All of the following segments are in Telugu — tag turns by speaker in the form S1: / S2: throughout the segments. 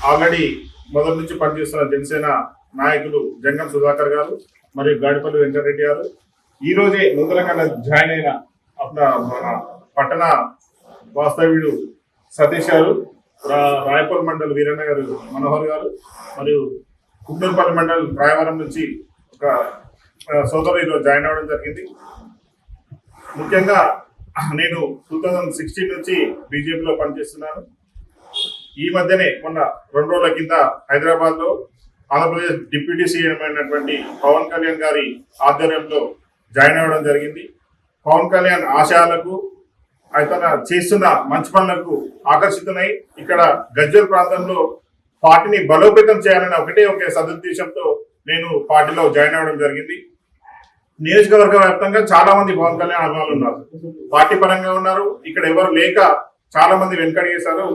S1: ఆల్రెడీ మొదటి నుంచి పనిచేస్తున్న జనసేన నాయకులు జంగం సుధాకర్ గారు మరియు గాడిపల్లి వెంకటరెడ్డి గారు ఈ రోజే నూతనంగా జాయిన్ అయిన మన పట్టణ వాస్తవ్యుడు సతీష్ గారు, రాయపూర్ మండల్ వీరన్న గారు మనోహర్ గారు మరియు కుట్టూరుపల్లి మండల్ రాయవరం నుంచి ఒక సోదరు ఈరోజు జాయిన్ అవ్వడం జరిగింది. ముఖ్యంగా నేను 2016 నుంచి బీజేపీలో పనిచేస్తున్నాను. ఈ మధ్యనే మొన్న 2 రోజుల కింద హైదరాబాద్లో ఆంధ్రప్రదేశ్ డిప్యూటీ సీఎం అయినటువంటి పవన్ కళ్యాణ్ గారి ఆధ్వర్యంలో జాయిన్ అవ్వడం జరిగింది. పవన్ కళ్యాణ్ ఆశయాలకు అతను చేస్తున్న మంచి పనులకు ఆకర్షితులై ఇక్కడ గజ్వేల్ ప్రాంతంలో పార్టీని బలోపేతం చేయాలని ఒక సదుద్దేశంతో నేను పార్టీలో జాయిన్ అవ్వడం జరిగింది. నియోజకవర్గ వ్యాప్తంగా చాలా మంది పవన్ కళ్యాణ్ అభిమానులు ఉన్నారు, పార్టీ పరంగా ఉన్నారు. ఇక్కడ ఎవరు లేక చాలా మంది వెనకడిగేశారు.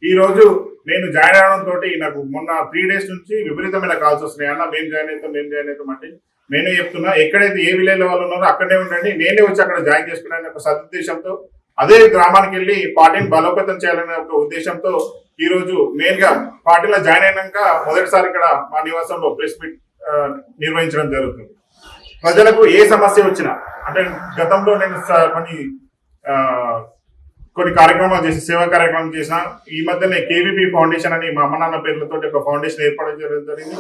S1: ఈ రోజు నేను జాయిన్ అవడంతో నాకు మొన్న 3 days నుంచి విపరీతమైన కాల్స్ వస్తున్నాయి. అన్న మేము జాయిన్ అవుతాం అంటే నేనే చెప్తున్నా, ఎక్కడైతే ఏ విలేజ్ వాళ్ళు ఉన్నారో అక్కడే ఉండండి, నేనే వచ్చి అక్కడ జాయిన్ చేసుకున్నాను ఒక సదుద్దేశంతో అదే గ్రామానికి వెళ్ళి పార్టీని బలోపేతం చేయాలనే ఒక ఉద్దేశంతో ఈ రోజు మెయిన్ గా పార్టీలో జాయిన్ అయినాక మొదటిసారి ఇక్కడ మా నివాసంలో ప్రెస్ మీట్ నిర్వహించడం జరుగుతుంది. ప్రజలకు ఏ సమస్య వచ్చినా, అంటే గతంలో నేను కొన్ని కార్యక్రమాలు చేసి సేవా కార్యక్రమం చేసిన, ఈ మధ్యనే కేవీపీ ఫౌండేషన్ అని మా అమ్మ నాన్న పేర్లతో ఒక ఫౌండేషన్ ఏర్పాటు చేయడం జరిగింది.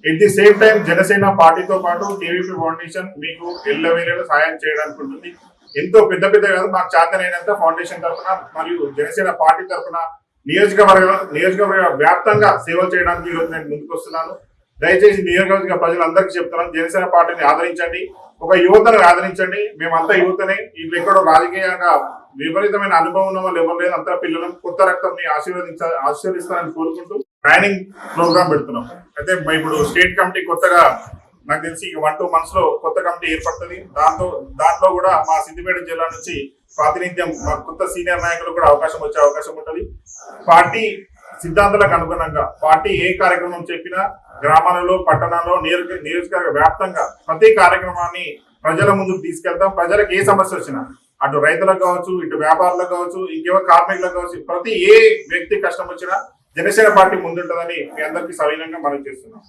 S1: At the same time Janasena పార్టీతో పాటు కేవీపీ ఫౌండేషన్ మీకు ఎల్లవేళలో సాయం చేయడానికి ఉంటుంది. ఎంతో పెద్ద కాదు, మాకు చేతనైనంత ఫౌండేషన్ తరఫున మరియు జనసేన పార్టీ తరఫున నియోజకవర్గ వ్యాప్తంగా సేవలు చేయడానికి ఈరోజు నేను ముందుకు వస్తున్నాను. దయచేసి నియోజకవర్గ ప్రజలందరికీ చెప్తున్నాను, జనసేన పార్టీని ఆదరించండి, ఒక యువతను ఆదరించండి. మేమంతా యువతనే, వీళ్ళు ఎక్కడో రాజకీయంగా విపరీతమైన అనుభవం ఉన్న వాళ్ళు ఎవరు లేదు, అంతా పిల్లలను కొత్త రక్తంని ఆశీర్వదిస్తారని కోరుకుంటూ ట్రైనింగ్ ప్రోగ్రామ్ పెడుతున్నాం. అయితే ఇప్పుడు స్టేట్ కమిటీ కొత్తగా నాకు తెలిసి 1-2 months లో కొత్త కమిటీ ఏర్పడుతుంది. దాంట్లో కూడా మా సిద్దిపేట జిల్లా నుంచి ప్రాతినిధ్యం మా కొత్త సీనియర్ నాయకులకు కూడా వచ్చే అవకాశం ఉంటుంది. పార్టీ సిద్ధాంతాలకు అనుగుణంగా పార్టీ ఏ కార్యక్రమం చెప్పినా గ్రామాలలో, పట్టణాల్లో, నియోజకవర్గ వ్యాప్తంగా ప్రతి కార్యక్రమాన్ని ప్రజల ముందుకు తీసుకెళ్తాం. ప్రజలకు ఏ సమస్య వచ్చినా, అటు రైతులకు కావచ్చు, ఇటు వ్యాపారులకు కావచ్చు, ఇంకేవో కార్మికులకు కావచ్చు, ప్రతి ఏ వ్యక్తి కష్టం వచ్చినా జనసేన పార్టీ ముందుంటుందని మీ అందరికీ సవినంగా మనం చేస్తున్నాం.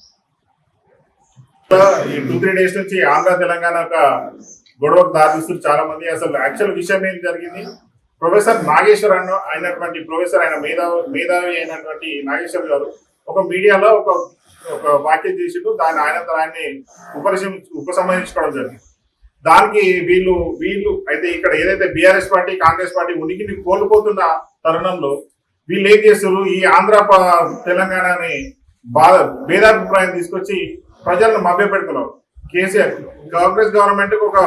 S1: ఈ 2-3 days నుంచి ఆంధ్ర తెలంగాణ ఒక గొడవకు దారితీస్తున్నారు చాలా మంది. అసలు యాక్చువల్ విషయం ఏం జరిగింది, ప్రొఫెసర్ నాగేశ్వర్ అయినటువంటి ప్రొఫెసర్, ఆయన మేధావి అయినటువంటి నాగేశ్వర్ గారు ఒక మీడియాలో ఒక వ్యాఖ్య చేసిండు. దాన్ని ఆయన్ని ఉపసంహరించుకోవడం జరిగింది. దానికి వీళ్ళు అయితే ఇక్కడ ఏదైతే బీఆర్ఎస్ పార్టీ, కాంగ్రెస్ పార్టీ ఉనికిని కోల్పోతున్న తరుణంలో వీళ్ళు ఏం చేస్తారు, ఈ ఆంధ్ర తెలంగాణని భేదాభిప్రాయం తీసుకొచ్చి ప్రజలను మభ్యపెడుతున్నారు. కేసీఆర్ కాంగ్రెస్ గవర్నమెంట్ ఒక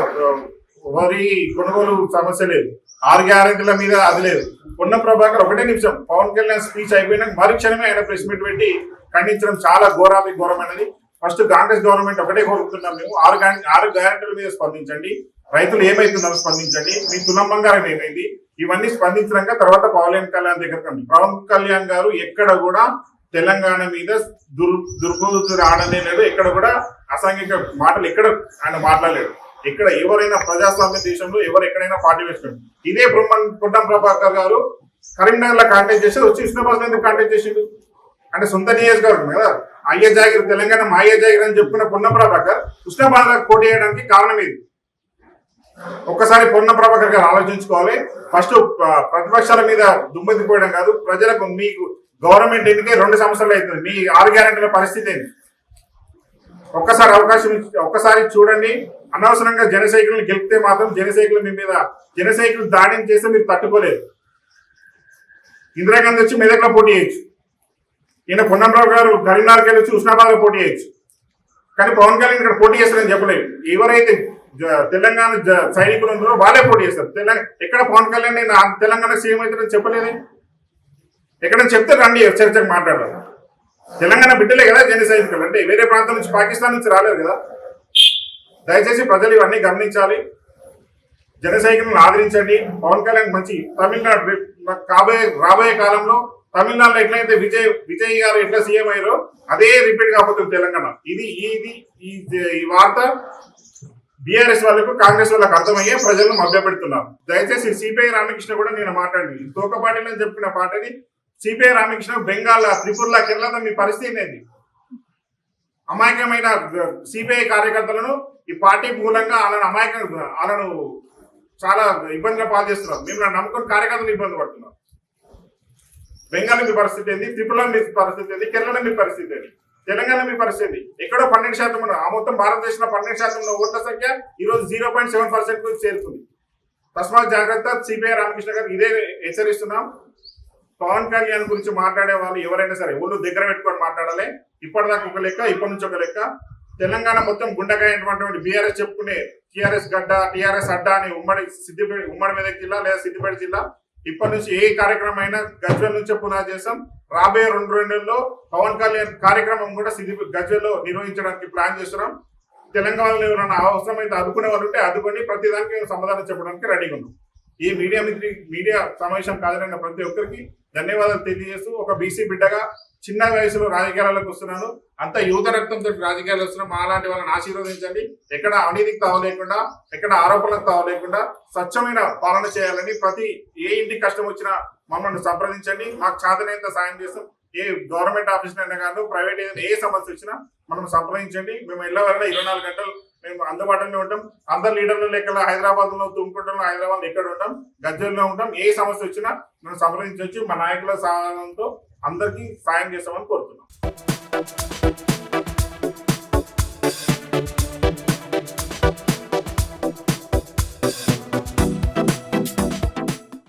S1: వరి కొనుగోలు సమస్య లేదు, 6 గ్యారెంటీల మీద అది లేదు. పొన్నం ప్రభాకర్ 1 నిమిషం పవన్ కళ్యాణ్ స్పీచ్ అయిపోయినాక మరుక్షణమే ఆయన ప్రెస్ మీట్ పెట్టి ఖండించడం చాలా ఘోరమైనది. ఫస్ట్ కాంగ్రెస్ గవర్నమెంట్ ఒకటే కోరుతున్నాం, మేము 6 గ్యారెంటీల మీద స్పందించండి, రైతులు ఏమైతున్నారో స్పందించండి, మీ తులం బంగారం ఏమైంది, ఇవన్నీ స్పందించినాక తర్వాత పవన్ కళ్యాణ్ దగ్గర కండి. పవన్ కళ్యాణ్ గారు ఎక్కడ కూడా తెలంగాణ మీద దుర్బుద్ధి రావడమే లేదు, ఎక్కడ కూడా అసాంఘిక మాటలు ఎక్కడ ఆయన మాట్లాడలేడు. ఎక్కడ ఎవరైనా ప్రజాస్వామ్య దేశంలో ఎవరు ఎక్కడైనా పార్టీ వేసుకోండి. ఇదే పొన్నం ప్రభాకర్ గారు కరీంనగర్ లో కాంటాక్ట్ చేసి వచ్చి హుస్నాబాద్ ఎందుకు కాంటాక్ట్ చేసిండు అంటే సొంత నియోజకవర్గం కదా, అయ్య జాగిర్ తెలంగాణ మా అయ్య జాగిర్ అని చెప్పుకున్న పొన్నం ప్రభాకర్ హుస్నాబాద్ లో పోటీ చేయడానికి కారణం ఇది. ఒక్కసారి పొన్నం ప్రభాకర్ గారు ఆలోచించుకోవాలి. ఫస్ట్ ప్రతిపక్షాల మీద దుమ్మెత్తి పోయడం కాదు, ప్రజలకు మీకు గవర్నమెంట్ ఎన్నికే 2 సంవత్సరాలు అవుతుంది, మీ 6 గ్యారెంటీల పరిస్థితి ఏంటి ఒక్కసారి చూడండి. అనవసరంగా జనసైకులను గెలిపితే మాత్రం జనసైకులు దాడి చేస్తే మీరు తట్టుకోలేదు. ఇందిరాగాంధీ వచ్చి మెదక్లో పోటీ చేయొచ్చు, ఈయన పొన్నంరావు గారు కరీంనగర్కి వెళ్ళి వచ్చి హుస్నాబాద్లో పోటీ చేయొచ్చు, కానీ పవన్ కళ్యాణ్ ఇక్కడ పోటీ చేస్తారని చెప్పలేదు. ఎవరైతే తెలంగాణ సైనికులు ఉన్నారో వాళ్ళే పోటీ చేస్తారు. ఎక్కడ పవన్ కళ్యాణ్ నేను తెలంగాణ సీఎం అవుతారని చెప్పలేదే, ఎక్కడైనా చెప్తే రండి చర్చకు మాట్లాడాలి. తెలంగాణ బిడ్డలే కదా జన సైనికులు, అంటే వేరే ప్రాంతం నుంచి, పాకిస్తాన్ నుంచి రాలేదు కదా. దయచేసి ప్రజలు ఇవన్నీ గమనించాలి, జన సైనికులను ఆదరించండి. పవన్ కళ్యాణ్ మంచి తమిళనాడు రాబోయే కాలంలో తమిళనాడులో ఎట్లయితే విజయ్ గారు ఎట్లా సీఎం అయ్యారో అదే రిపీట్ కాబోతుంది తెలంగాణ. ఈ వార్త బీఆర్ఎస్ వాళ్ళకు, కాంగ్రెస్ వాళ్ళకు అర్థమయ్యే ప్రజలను మభ్య పెడుతున్నారు. దయచేసి సిపిఐ రామకృష్ణ కూడా నేను మాట్లాడింది తోకపాటిలని చెప్పిన పాటని సిపిఐ రామకృష్ణ బెంగాల్, త్రిపురలో, కేరళలో మీ పరిస్థితి ఏంటి? అమాయకమైన సిపిఐ కార్యకర్తలను ఈ పార్టీ మూలంగా వాళ్ళను చాలా ఇబ్బందులు పాలు చేస్తున్నారు. మేము నమ్ముకుని కార్యకర్తలు ఇబ్బంది పడుతున్నాం. బెంగాల్ మీ పరిస్థితి ఏంది? త్రిపురలో మీ పరిస్థితి ఏంది? కేరళలో మీ పరిస్థితి ఏంది? తెలంగాణ మీ పరిస్థితి ఎక్కడో 12% ఉన్న ఆ మొత్తం భారతదేశంలో 12% ఉన్న ఓట్ల సంఖ్య ఈరోజు 0.7% చేరుతుంది. తస్మాత్ జాగ్రత్త. సిపిఐ రామకృష్ణ గారు ఇదే హెచ్చరిస్తున్నాం. పవన్ కళ్యాణ్ గురించి మాట్లాడే వాళ్ళు ఎవరైనా సరే ఒళ్ళు దగ్గర పెట్టుకొని మాట్లాడాలి. ఇప్పటిదాకా ఒక లెక్క, ఇప్పటి నుంచి ఒక లెక్క. తెలంగాణ మొత్తం గుండెకాయటువంటి బీఆర్ఎస్ చెప్పుకునే టీఆర్ఎస్ గడ్డ, టీఆర్ఎస్ అడ్డా అని ఉమ్మడి మెదక్ జిల్లా లేదా సిద్దిపేట జిల్లా. ఇప్పటి నుంచి ఏ కార్యక్రమం అయినా గజ్వేల్ నుంచే పునాది చేస్తాం. రాబోయే 2 నెలల్లో పవన్ కళ్యాణ్ కార్యక్రమం కూడా గజ్వేల్లో నిర్వహించడానికి ప్లాన్ చేస్తున్నాం. తెలంగాణలో ఎవరైనా అవసరమైతే అదుకునే వాళ్ళు ఉంటే అదుకొని ప్రతిదానికి సమాధానం చెప్పడానికి రెడీగా ఉన్నాం. ఈ మీడియా సమావేశం కాదన్న ప్రతి ఒక్కరికి ధన్యవాదాలు తెలియజేస్తూ, ఒక బీసీ బిడ్డగా చిన్న వయసులో రాజకీయాలకు వస్తున్నాను. అంత యువత రక్తంతో రాజకీయాలు వస్తున్నాం. అలాంటి వాళ్ళని ఆశీర్వదించండి. ఎక్కడ అవినీతికి తావలేకుండా, ఎక్కడ ఆరోపణలకు తావలేకుండా స్వచ్ఛమైన పాలన చేయాలని ప్రతి ఏ ఇంటికి కష్టం వచ్చినా మమ్మల్ని సంప్రదించండి. మాకు చాదనేంత సాయం చేస్తాం. ఏ గవర్నమెంట్ ఆఫీస్ అయినా కాదు, ప్రైవేట్ ఏ సమస్య వచ్చినా మనం సంప్రదించండి. మేము వెళ్ళవల్ల 24 గంటలు మేము అందుబాటులో ఉంటాం. అందరు లీడర్ల లెక్కల హైదరాబాద్ లో, తుమ్కుంటలో, హైదరాబాద్ ఎక్కడ ఉంటాం, గజ్వేల్లో ఉంటాం. ఏ సమస్య వచ్చినా మనం సంప్రదించవచ్చు. మా నాయకుల సహాయంతో అందరికీ సాయం చేస్తామని కోరుతున్నాం.